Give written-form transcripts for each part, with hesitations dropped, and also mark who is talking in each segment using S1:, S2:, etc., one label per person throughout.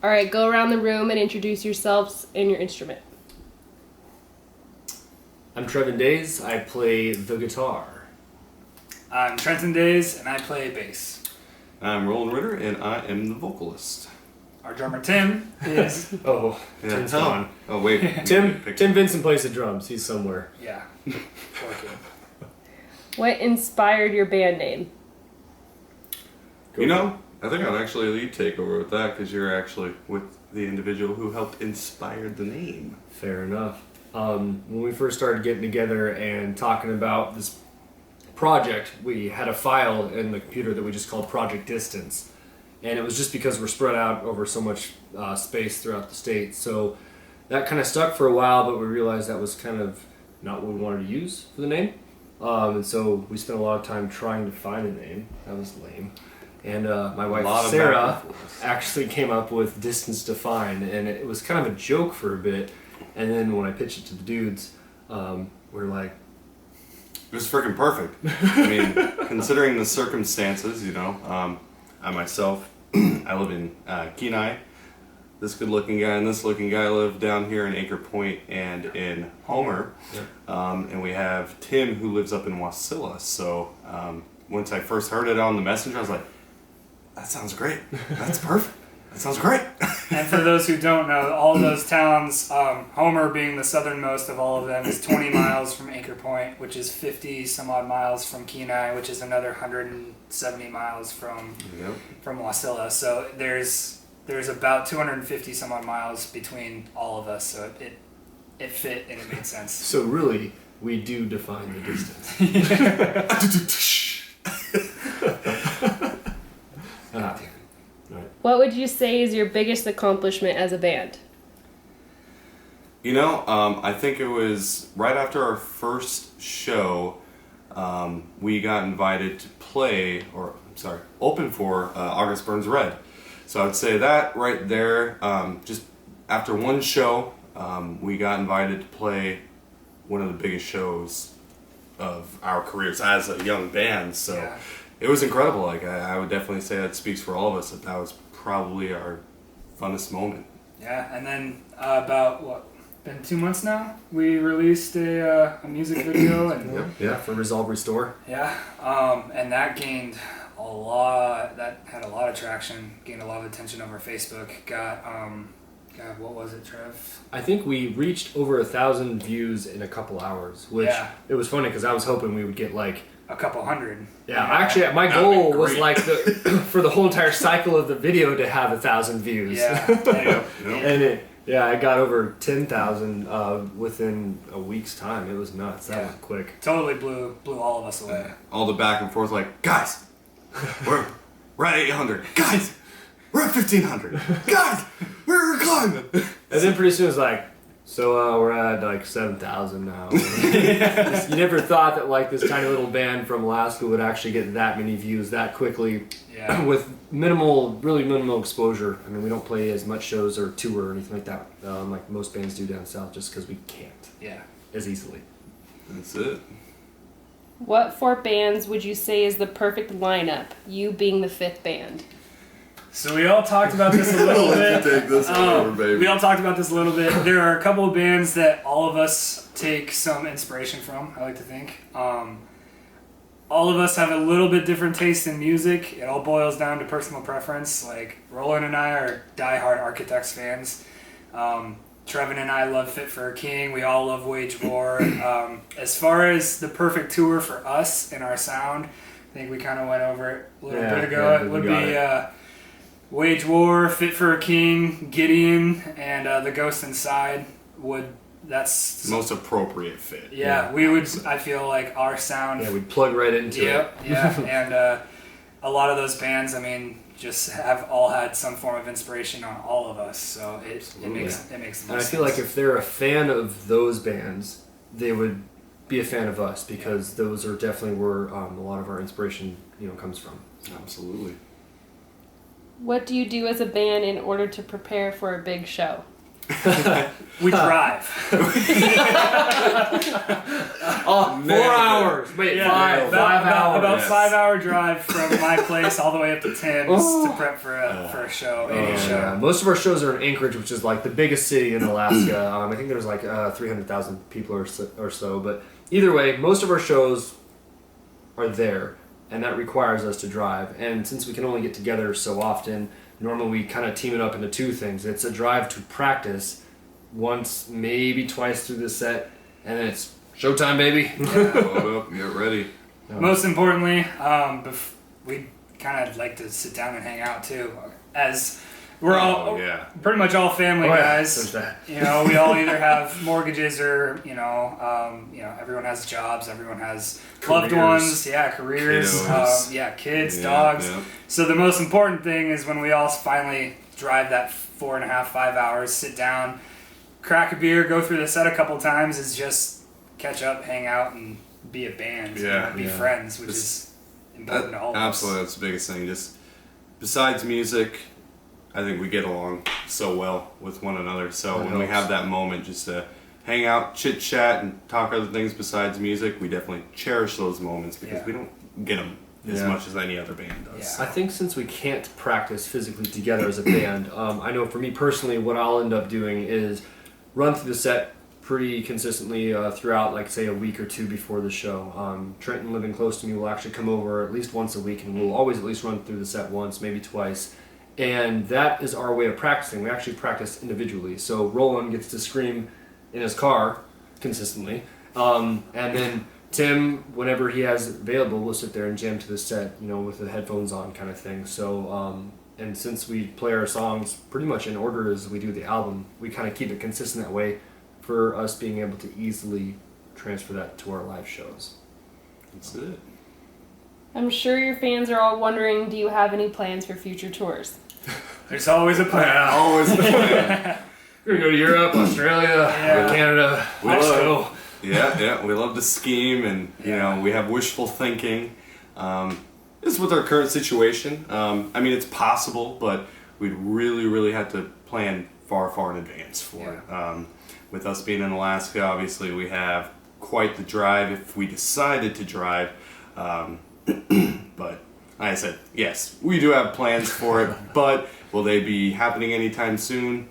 S1: All right, go around the room and introduce yourselves and your instrument.
S2: I'm Trevin Days. I play the guitar.
S3: I'm Trenton Days, and I play bass.
S4: I'm Roland Ritter, and I am the vocalist.
S3: Our drummer Tim is...
S2: Oh, Tim's gone.
S4: Oh, wait.
S2: Tim Vincent plays the drums. He's somewhere.
S3: Yeah.
S1: What inspired your band name?
S4: You know, I think I'd actually let you take over with that because you're actually with the individual who helped inspire the name.
S2: Fair enough. When we first started getting together and talking about this project, we had a file in the computer that we just called Project Distance. And it was just because we're spread out over so much space throughout the state. So that kind of stuck for a while, but we realized that was kind of not what we wanted to use for the name. And so we spent a lot of time trying to find a name. That was lame. And my wife Sarah actually came up with Distance Defined, and it was kind of a joke for a bit. And then when I pitched it to the dudes, we're like,
S4: it was freaking perfect. I mean, considering the circumstances, you know, I myself, I live in Kenai. This good-looking guy and this looking guy live down here in Anchor Point and in Homer. And we have Tim who lives up in Wasilla. So once I first heard it on the messenger, I was like, that sounds great. That's perfect. That sounds great.
S3: And for those who don't know, all those towns, Homer being the southernmost of all of them, is 20 miles from Anchor Point, which is 50 some odd miles from Kenai, which is another 170 miles from Wasilla. So there's about 250 some odd miles between all of us. So it fit and it made sense.
S2: so really, we do define the distance.
S1: What would you say is your biggest accomplishment as a band?
S4: You know, I think it was right after our first show, we got invited to open for August Burns Red. So I would say that right there, just after one show, we got invited to play one of the biggest shows of our careers as a young band. So
S3: Yeah.
S4: It was incredible. Like I would definitely say that speaks for all of us, that was probably our funnest moment.
S3: Yeah, and then been 2 months now, we released a music video. And
S2: Yeah, for Resolve Restore.
S3: Yeah, and that gained a lot. That had a lot of traction. Gained a lot of attention over Facebook. Got God, what was it, Trev?
S2: I think we reached over 1,000 views in a couple hours, which it was funny because I was hoping we would get like
S3: a couple hundred.
S2: Yeah, actually, my goal was like for the whole entire cycle of the video to have 1,000 views.
S3: Yeah,
S2: and I got over 10,000 within a week's time. It was nuts. That was quick.
S3: Totally blew all of us away.
S4: All the back and forth, like, guys, we're at 800. Guys, we're at 1,500. Guys, we're climbing.
S2: And then pretty soon it was like, so we're at like 7,000 now. You never thought that like this tiny little band from Alaska would actually get that many views that quickly with really minimal exposure. I mean, we don't play as much shows or tour or anything like that like most bands do down south just because we can't as easily.
S4: That's it.
S1: What four bands would you say is the perfect lineup, you being the fifth band?
S3: So we all talked about this a little bit.
S4: Take this over, baby.
S3: We all talked about this a little bit. There are a couple of bands that all of us take some inspiration from, I like to think. All of us have a little bit different taste in music. It all boils down to personal preference. Like, Roland and I are diehard Architects fans. Trevin and I love Fit for a King. We all love Wage War. As far as the perfect tour for us and our sound, I think we kind of went over it a little bit ago. It would be Wage War, Fit for a King, Gideon, and The Ghost Inside. That's
S4: most appropriate fit.
S3: We would. I feel like our sound.
S2: Yeah, we'd plug right into it.
S3: And a lot of those bands, I mean, just have all had some form of inspiration on all of us. So it makes the most sense.
S2: And I feel like if they're a fan of those bands, they would be a fan of us because those are definitely where a lot of our inspiration, comes from.
S4: Absolutely.
S1: What do you do as a band in order to prepare for a big show?
S3: We drive.
S2: 4 hours. Wait,
S3: Yeah,
S2: five. 5 hours.
S3: About
S4: Yes.
S3: 5-hour drive from my place all the way up to Tim's to prep for a show, any show.
S2: Yeah. Most of our shows are in Anchorage, which is like the biggest city in Alaska. I think there's like 300,000 people or so. But either way, most of our shows are there, and that requires us to drive. And since we can only get together so often, normally we kind of team it up into two things. It's a drive to practice once, maybe twice through the set, and then it's showtime, baby.
S4: Load up, get ready.
S3: Most importantly, we kind of like to sit down and hang out too, as we're all pretty much all family guys.
S2: There's that.
S3: You know, we all either have mortgages or everyone has jobs, everyone has loved ones, careers, kids, dogs.
S4: Yeah.
S3: So the most important thing is when we all finally drive that 4.5, 5 hours, sit down, crack a beer, go through the set a couple times, is just catch up, hang out, and be a band. Be friends, which is important to all of us.
S4: Absolutely, that's the biggest thing. Just besides music, I think we get along so well with one another. So when we have that moment just to hang out, chit chat, and talk other things besides music, we definitely cherish those moments because we don't get them as much as any other band does.
S2: I think since we can't practice physically together as a band, I know for me personally, what I'll end up doing is run through the set pretty consistently throughout, like, say, a week or two before the show. Trenton, living close to me, will actually come over at least once a week, and we'll always at least run through the set once, maybe twice. And that is our way of practicing. We actually practice individually. So Roland gets to scream in his car consistently, and then Tim, whenever he has it available, will sit there and jam to the set, with the headphones on, kind of thing. So, and since we play our songs pretty much in order as we do the album, we kind of keep it consistent that way, for us being able to easily transfer that to our live shows.
S4: That's it.
S1: I'm sure your fans are all wondering, do you have any plans for future tours?
S3: There's always a plan.
S4: Always a plan.
S2: We're going to go to Europe, Australia, Canada, Mexico.
S4: We love to scheme, and we have wishful thinking. This is with our current situation. It's possible, but we'd really, really have to plan far, far in advance for it. With us being in Alaska, obviously we have quite the drive if we decided to drive. But like I said, yes, we do have plans for it, but will they be happening anytime soon?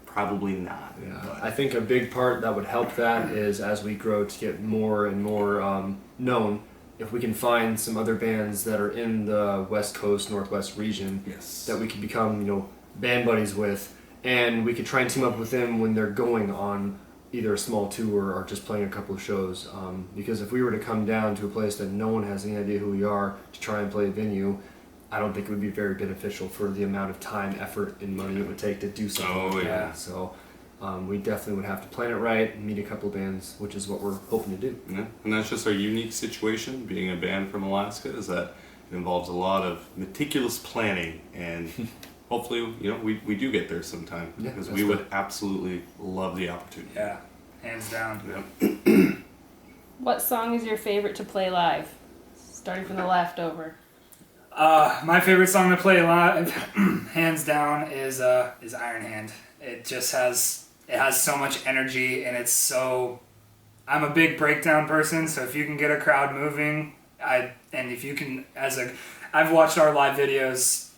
S4: Probably not.
S2: Yeah. I think a big part that would help that is as we grow to get more and more known, if we can find some other bands that are in the West Coast, Northwest region that we could become, band buddies with, and we could try and team up with them when they're going on either a small tour or just playing a couple of shows. Because if we were to come down to a place that no one has any idea who we are to try and play a venue, I don't think it would be very beneficial for the amount of time, effort, and money it would take to do something like that. So we definitely would have to plan it right and meet a couple of bands, which is what we're hoping to do.
S4: Yeah, and that's just our unique situation, being a band from Alaska, is that it involves a lot of meticulous planning, and hopefully, we do get there sometime, because we would absolutely love the opportunity.
S3: Yeah, hands down.
S4: Yep.
S1: What song is your favorite to play live? Starting from the left over.
S3: My favorite song to play live, hands down, is Iron Hand. It just has so much energy, and I'm a big breakdown person, so if you can get a crowd moving, I've watched our live videos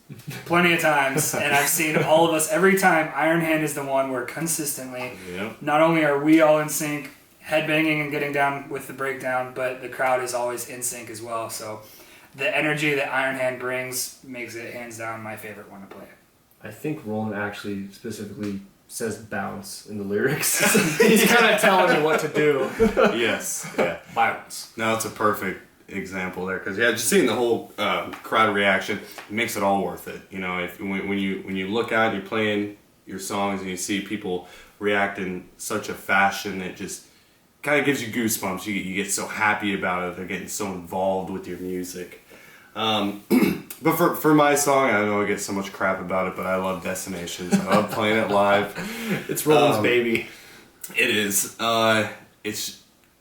S3: plenty of times, and I've seen all of us, every time Iron Hand is the one where consistently, not only are we all in sync, headbanging and getting down with the breakdown, but the crowd is always in sync as well. So the energy that Iron Hand brings makes it hands down my favorite one to play.
S2: I think Roland actually specifically says bounce in the lyrics. He's kind of telling me what to do.
S4: Yes, yeah.
S2: Bounce.
S4: No, it's a perfect example there, because just seeing the whole crowd reaction makes it all worth it. When you look out and you're playing your songs and you see people react in such a fashion, it just kind of gives you goosebumps. You get so happy about it. They're getting so involved with your music. But for my song, I know I get so much crap about it, but I love Destinations. I love playing it live.
S2: It's Roland's baby.
S4: It is. It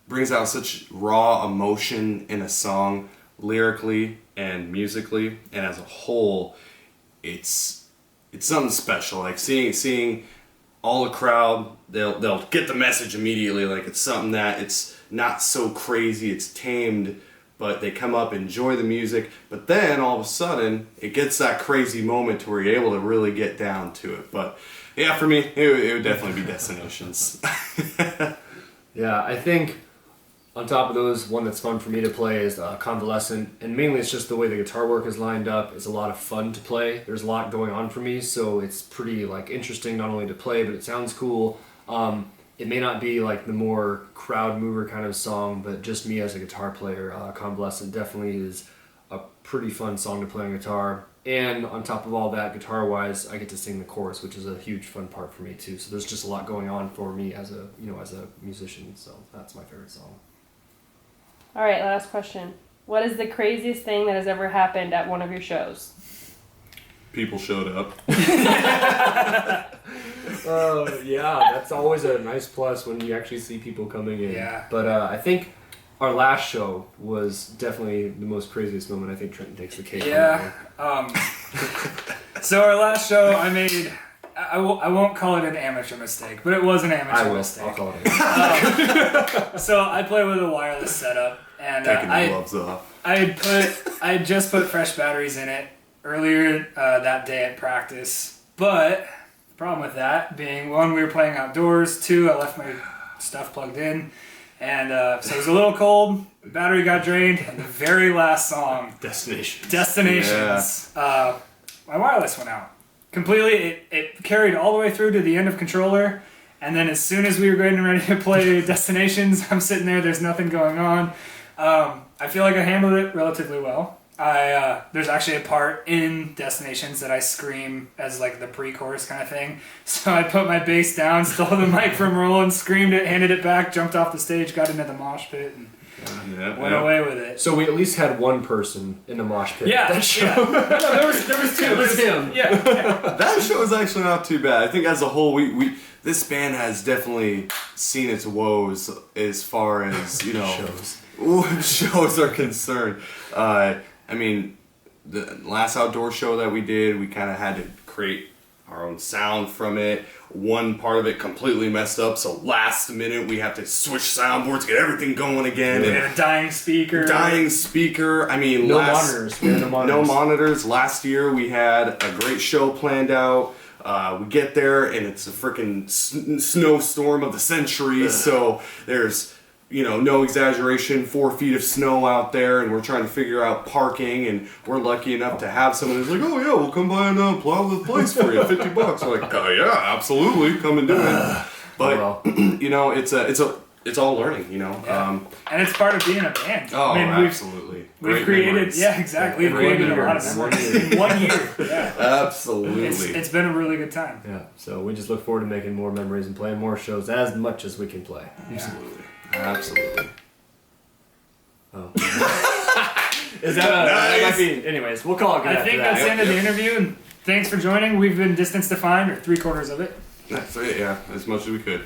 S4: brings out such raw emotion in a song, lyrically and musically, and as a whole, it's something special. Like seeing all the crowd, they'll get the message immediately. Like it's something that it's not so crazy, it's tamed, but they come up, enjoy the music, but then all of a sudden it gets that crazy moment to where you're able to really get down to it. But yeah, for me, it would definitely be Destinations.
S2: Yeah, I think on top of those, one that's fun for me to play is Convalescent, and mainly it's just the way the guitar work is lined up. It's a lot of fun to play. There's a lot going on for me, so it's pretty like interesting not only to play, but it sounds cool. It may not be like the more crowd mover kind of song, but just me as a guitar player, Convalescent definitely is a pretty fun song to play on guitar. And on top of all that, guitar-wise, I get to sing the chorus, which is a huge fun part for me too. So there's just a lot going on for me as a musician. So that's my favorite song.
S1: All right, last question. What is the craziest thing that has ever happened at one of your shows?
S4: People showed up.
S2: Yeah, that's always a nice plus when you actually see people coming in.
S3: Yeah.
S2: But I think our last show was definitely the most craziest moment. I think Trenton takes the cake.
S3: Yeah. So our last show, I made. I won't call it an amateur mistake, but it was an amateur mistake.
S2: I'll call it.
S3: So I play with a wireless setup, and
S4: Taking the gloves off.
S3: I had just put fresh batteries in it earlier that day at practice, but the problem with that being, one, we were playing outdoors, two, I left my stuff plugged in, and so it was a little cold, the battery got drained, and the very last song, Destinations, my wireless went out. Completely, it carried all the way through to the end of controller, and then as soon as we were getting ready to play Destinations, I'm sitting there, there's nothing going on. I feel like I handled it relatively well. There's actually a part in Destinations that I scream as like the pre-chorus kind of thing. So I put my bass down, stole the mic from Roland, screamed it, handed it back, jumped off the stage, got into the mosh pit, and went away with it.
S2: So we at least had one person in the mosh pit.
S3: Yeah,
S2: That show.
S3: yeah. No, there was two.
S2: It was him.
S3: Yeah.
S4: That show is actually not too bad. I think as a whole, we this band has definitely seen its woes as far as shows are concerned. I mean, the last outdoor show that we did, we kind of had to create our own sound from it. One part of it completely messed up, so last minute we have to switch soundboards, get everything going again.
S3: We had a dying speaker.
S4: I mean,
S2: No monitors. We had no monitors.
S4: no monitors. Last year we had a great show planned out. We get there and it's a freaking snowstorm of the century. So there's, no exaggeration, 4 feet of snow out there, and we're trying to figure out parking, and we're lucky enough to have someone who's like, oh yeah, we'll come by and plow the place for you, $50. We're like, oh yeah, absolutely, come and do it. But it's all learning,
S3: Yeah. And it's part of being a band.
S4: Absolutely.
S3: We've created,
S4: memories.
S3: yeah, exactly. We've created a lot of memories in 1 year. Yeah.
S4: Absolutely.
S3: It's been a really good time.
S2: Yeah. So we just look forward to making more memories and playing more shows as much as we can play.
S4: Absolutely. Absolutely.
S2: Oh. Is that might be? Anyways, we'll call it good.
S3: I think that's the end of the interview, and thanks for joining. We've been Distance Defined, or 3/4 of it.
S4: That's it, yeah, as much as we could.